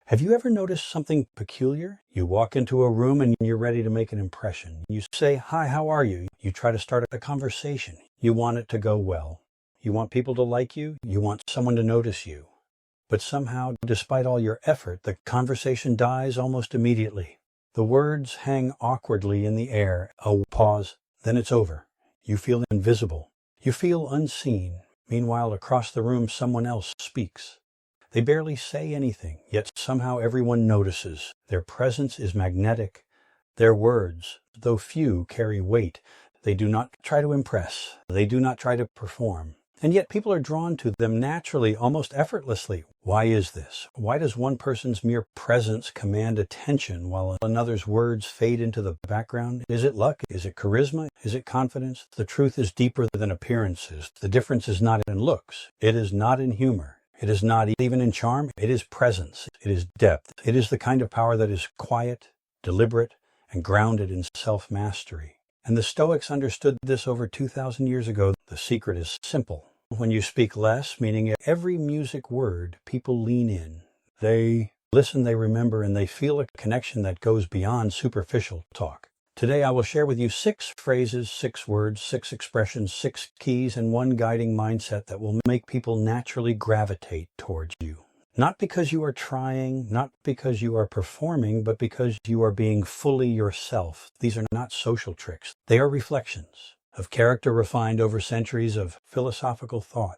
Have you ever noticed something peculiar? You walk into a room and you're ready to make an impression. You say, "Hi, how are you?" You try to start a conversation. You want it to go well. You want people to like you. You want someone to notice you. But somehow, despite all your effort, the conversation dies almost immediately. The words hang awkwardly in the air. A pause, then it's over. You feel invisible. You feel unseen. Meanwhile, across the room, someone else speaks. They barely say anything, yet somehow everyone notices. Their presence is magnetic. Their words, though few, carry weight. They do not try to impress. They do not try to perform. And yet people are drawn to them naturally, almost effortlessly. Why is this? Why does one person's mere presence command attention while another's words fade into the background? Is it luck? Is it charisma? Is it confidence? The truth is deeper than appearances. The difference is not in looks. It is not in humor. It is not even in charm. It is presence. It is depth. It is the kind of power that is quiet, deliberate, and grounded in self-mastery. And the Stoics understood this over 2,000 years ago. The secret is simple. When you speak less, meaning every music word, people lean in. They listen, they remember, and they feel a connection that goes beyond superficial talk. Today I will share with you 6 phrases, 6 words, 6 expressions, 6 keys, and one guiding mindset that will make people naturally gravitate towards you. Not because you are trying, not because you are performing, but because you are being fully yourself. These are not social tricks. They are reflections of character refined over centuries of philosophical thought.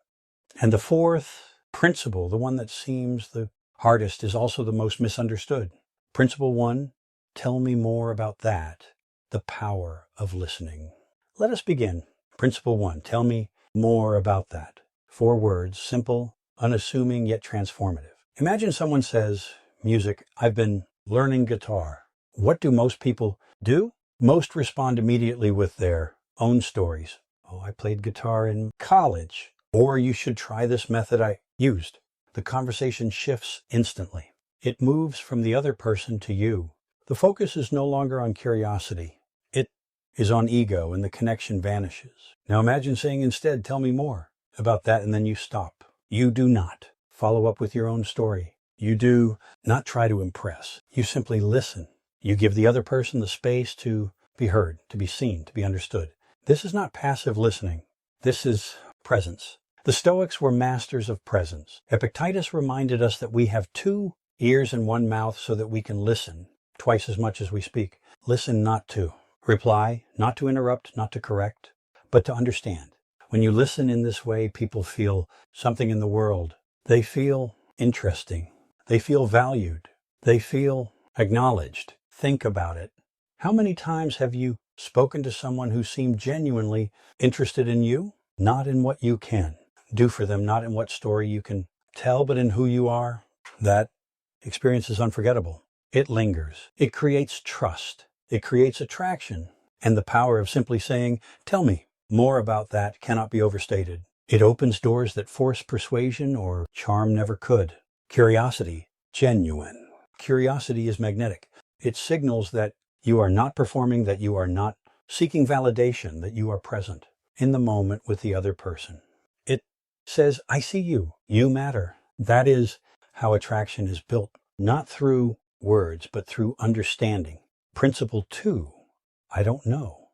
And the 4th principle, the one that seems the hardest, is also the most misunderstood. Principle 1, tell me more about that, the power of listening. Let us begin. Principle 1, tell me more about that. 4 words, simple, unassuming, yet transformative. Imagine someone says, music, I've been learning guitar. What do most people do? Most respond immediately with their own stories. Oh, I played guitar in college. Or you should try this method I used. The conversation shifts instantly. It moves from the other person to you. The focus is no longer on curiosity. It is on ego, and the connection vanishes. Now imagine saying instead, tell me more about that, and then you stop. You do not follow up with your own story. You do not try to impress. You simply listen. You give the other person the space to be heard, to be seen, to be understood. This is not passive listening. This is presence. The Stoics were masters of presence. Epictetus reminded us that we have 2 ears and 1 mouth so that we can listen twice as much as we speak. Listen not to reply, not to interrupt, not to correct, but to understand. When you listen in this way, people feel something in the world. They feel interesting. They feel valued. They feel acknowledged. Think about it. How many times have you spoken to someone who seemed genuinely interested in you? Not in what you can do for them, not in what story you can tell, but in who you are. That experience is unforgettable. It lingers. It creates trust. It creates attraction. And the power of simply saying, tell me more about that, cannot be overstated. It opens doors that force persuasion or charm never could. Curiosity, genuine. Curiosity is magnetic. It signals that you are not performing, that you are not seeking validation, that you are present in the moment with the other person. It says, I see you. You matter. That is how attraction is built, not through words, but through understanding. Principle 2, I don't know.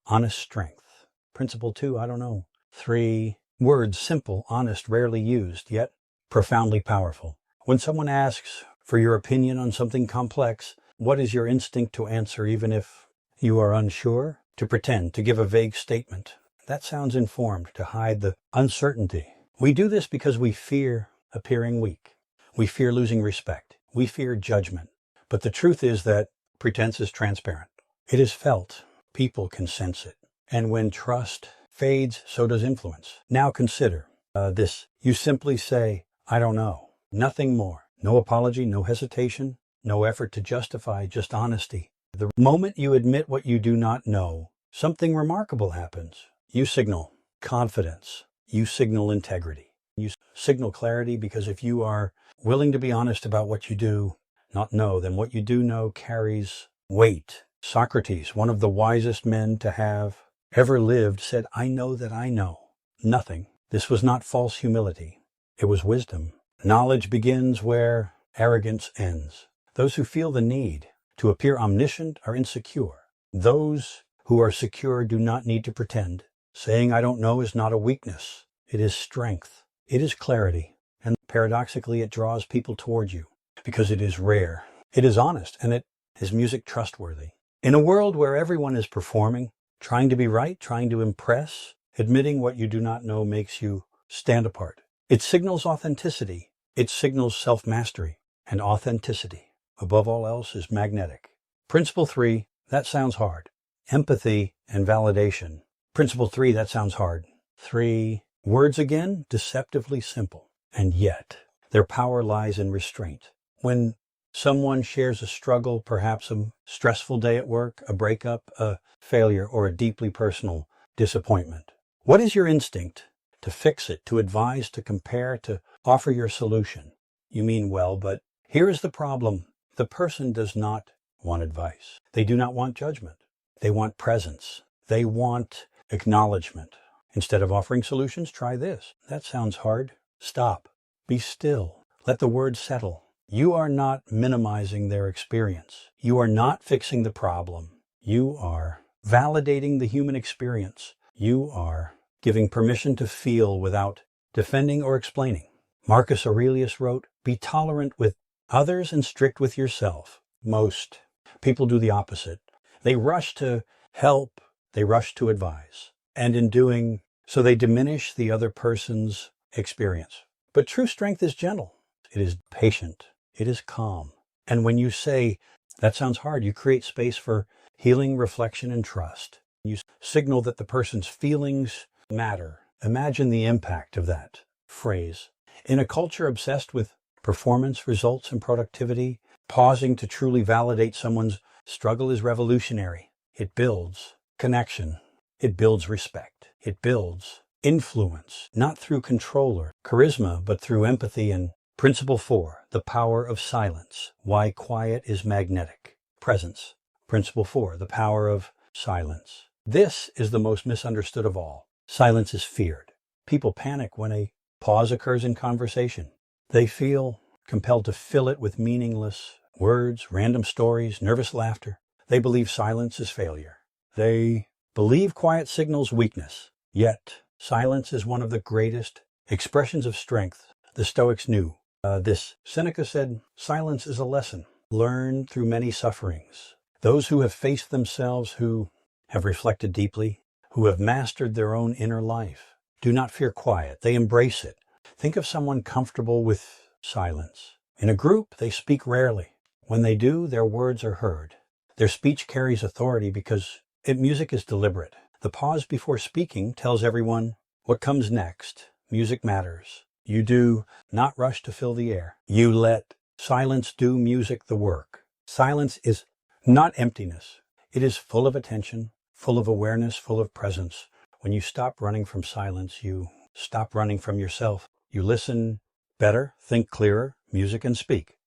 Honest strength. Principle 2, I don't know. 3 words, simple, honest, rarely used, yet profoundly powerful. When someone asks for your opinion on something complex, what is your instinct to answer even if you are unsure? To pretend, to give a vague statement. That sounds informed, to hide the uncertainty. We do this because we fear appearing weak. We fear losing respect. We fear judgment. But the truth is that pretense is transparent. It is felt. People can sense it. And when trust fades, so does influence. Now consider this. You simply say, I don't know. Nothing more. No apology, no hesitation, no effort to justify, just honesty. The moment you admit what you do not know, something remarkable happens. You signal confidence. You signal integrity. You signal clarity, because if you are willing to be honest about what you do not know, then what you do know carries weight. Socrates, one of the wisest men to have ever lived, said, I know that I know nothing. This was not false humility. It was wisdom. Knowledge begins where arrogance ends. Those who feel the need to appear omniscient are insecure. Those who are secure do not need to pretend. Saying I don't know is not a weakness. It is strength. It is clarity. And paradoxically, it draws people towards you because it is rare. It is honest, and it is music trustworthy. In a world where everyone is performing, trying to be right, trying to impress, admitting what you do not know makes you stand apart. It signals authenticity. It signals self-mastery. And authenticity, above all else, is magnetic. Principle 3, that sounds hard. Empathy and validation. Principle 3, that sounds hard. 3, words again, deceptively simple. And yet, their power lies in restraint. When someone shares a struggle, perhaps a stressful day at work, a breakup, a failure, or a deeply personal disappointment, what is your instinct? To fix it, to advise, to compare, to offer your solution. You mean well, but here is the problem. The person does not want advice. They do not want judgment. They want presence. They want acknowledgement. Instead of offering solutions, try this. That sounds hard. Stop. Be still. Let the words settle. You are not minimizing their experience. You are not fixing the problem. You are validating the human experience. You are giving permission to feel without defending or explaining. Marcus Aurelius wrote, "Be tolerant with others and strict with yourself." Most people do the opposite. They rush to help. They rush to advise. And in doing so, they diminish the other person's experience. But true strength is gentle. It is patient. It is calm. And when you say, that sounds hard, you create space for healing, reflection, and trust. You signal that the person's feelings matter. Imagine the impact of that phrase. In a culture obsessed with performance, results, and productivity, pausing to truly validate someone's struggle is revolutionary. It builds connection. It builds respect. It builds influence, not through control or charisma, but through empathy. And Principle 4, the power of silence. Why quiet is magnetic. Presence. Principle 4, the power of silence. This is the most misunderstood of all. Silence is feared. People panic when a pause occurs in conversation. They feel compelled to fill it with meaningless words, random stories, nervous laughter. They believe silence is failure. They believe quiet signals weakness. Yet, silence is one of the greatest expressions of strength. The Stoics knew this. Seneca said, "Silence is a lesson learned through many sufferings." Those who have faced themselves, who have reflected deeply, who have mastered their own inner life, do not fear quiet. They embrace it. Think of someone comfortable with silence. In a group, they speak rarely. When they do, their words are heard. Their speech carries authority because music is deliberate. The pause before speaking tells everyone what comes next. Music matters. You do not rush to fill the air. You let silence do music the work. Silence is not emptiness. It is full of attention, full of awareness, full of presence. When you stop running from silence, you stop running from yourself. You listen better, think clearer, music, and speak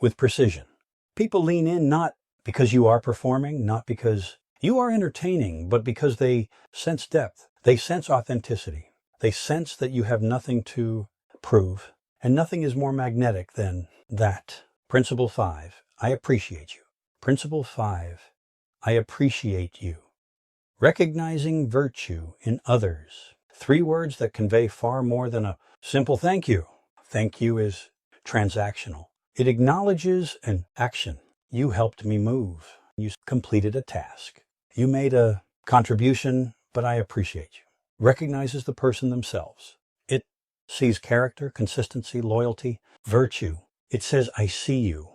with precision. People lean in not because you are performing, not because you are entertaining, but because they sense depth. They sense authenticity. They sense that you have nothing to prove, and nothing is more magnetic than that. Principle 5, I appreciate you. Principle 5, I appreciate you. Recognizing virtue in others. 3 words that convey far more than a simple thank you. Thank you is transactional. It acknowledges an action. You helped me move. You completed a task. You made a contribution, but I appreciate you. Recognizes the person themselves. It sees character, consistency, loyalty, virtue. It says, I see you.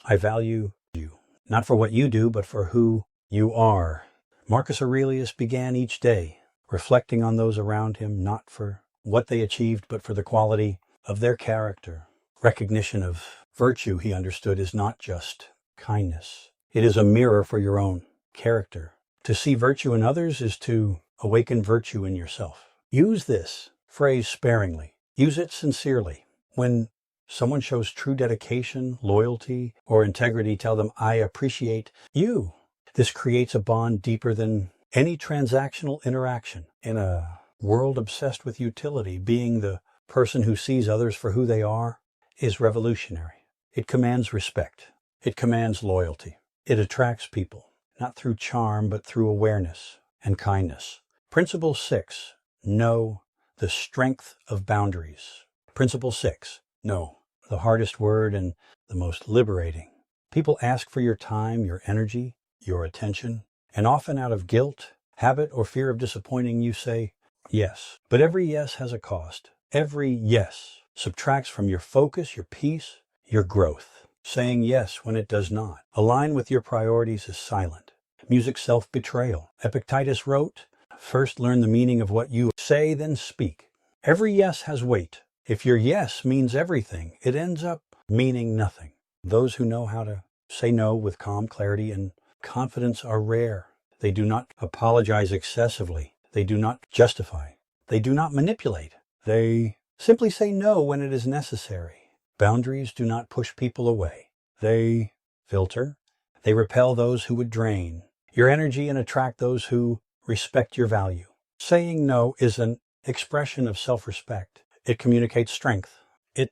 I value you. Not for what you do, but for who you are. Marcus Aurelius began each day reflecting on those around him, not for what they achieved, but for the quality of their character. Recognition of virtue, he understood, is not just kindness. It is a mirror for your own character. To see virtue in others is to awaken virtue in yourself. Use this phrase sparingly. Use it sincerely. When someone shows true dedication, loyalty, or integrity, tell them, I appreciate you. This creates a bond deeper than any transactional interaction. In a world obsessed with utility, being the person who sees others for who they are is revolutionary. It commands respect. It commands loyalty. It attracts people, not through charm, but through awareness and kindness. Principle 6, know the strength of boundaries. Principle 6, know, the hardest word and the most liberating. People ask for your time, your energy, your attention, and often out of guilt, habit, or fear of disappointing, you say yes. But every yes has a cost. Every yes subtracts from your focus, your peace, your growth. Saying yes when it does not align with your priorities is silent. Music self-betrayal. Epictetus wrote, "First learn the meaning of what you say, then speak." Every yes has weight. If your yes means everything, it ends up meaning nothing. Those who know how to say no with calm clarity and confidence are rare. They do not apologize excessively. They do not justify. They do not manipulate. They simply say no when it is necessary. Boundaries do not push people away. They filter. They repel those who would drain your energy and attract those who respect your value. Saying no is an expression of self-respect. It communicates strength. It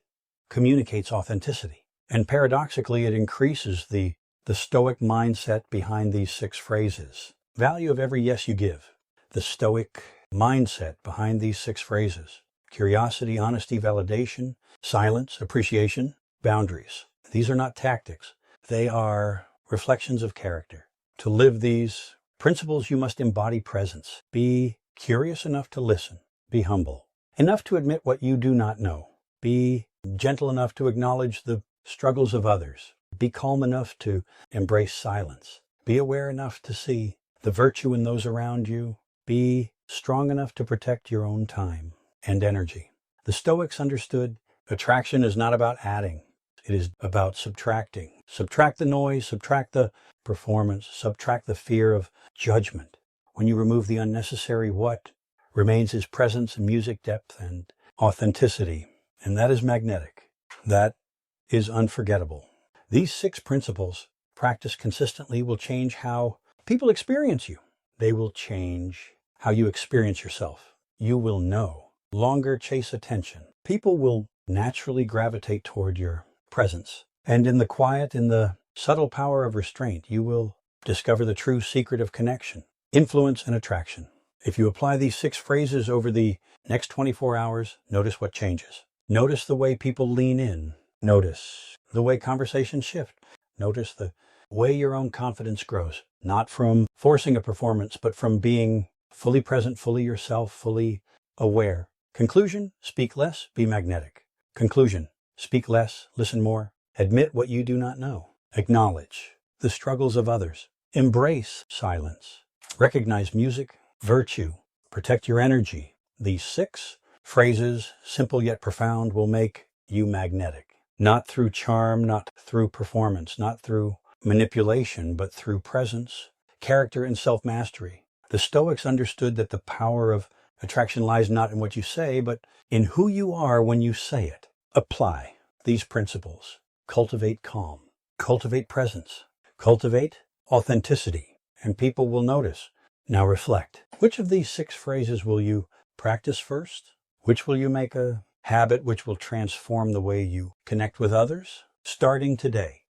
communicates authenticity. And paradoxically, it increases the Stoic mindset behind these 6 phrases. Value of every yes you give. The Stoic mindset behind these 6 phrases. Curiosity, honesty, validation, silence, appreciation, boundaries. These are not tactics. They are reflections of character. To live these principles, you must embody presence. Be curious enough to listen. Be humble enough to admit what you do not know. Be gentle enough to acknowledge the struggles of others. Be calm enough to embrace silence. Be aware enough to see the virtue in those around you. Be strong enough to protect your own time and energy. The Stoics understood attraction is not about adding. It is about subtracting. Subtract the noise, subtract the performance, subtract the fear of judgment. When you remove the unnecessary, what remains is presence and music depth and authenticity. And that is magnetic. That is unforgettable. These 6 principles, practiced consistently, will change how people experience you. They will change how you experience yourself. You will no longer chase attention. People will naturally gravitate toward your presence. And in the quiet, in the subtle power of restraint, you will discover the true secret of connection, influence, and attraction. If you apply these 6 phrases over the next 24 hours, notice what changes. Notice the way people lean in. Notice the way conversations shift. Notice the way your own confidence grows, not from forcing a performance, but from being fully present, fully yourself, fully aware. Conclusion, speak less, be magnetic. Conclusion, speak less, listen more. Admit what you do not know. Acknowledge the struggles of others. Embrace silence. Recognize music, virtue. Protect your energy. These 6 phrases, simple yet profound, will make you magnetic. Not through charm, not through performance, not through manipulation, but through presence, character, and self-mastery. The Stoics understood that the power of attraction lies not in what you say, but in who you are when you say it. Apply these principles. Cultivate calm. Cultivate presence. Cultivate authenticity, and people will notice. Now reflect. Which of these 6 phrases will you practice first? Which will you make a habit which will transform the way you connect with others? Starting today,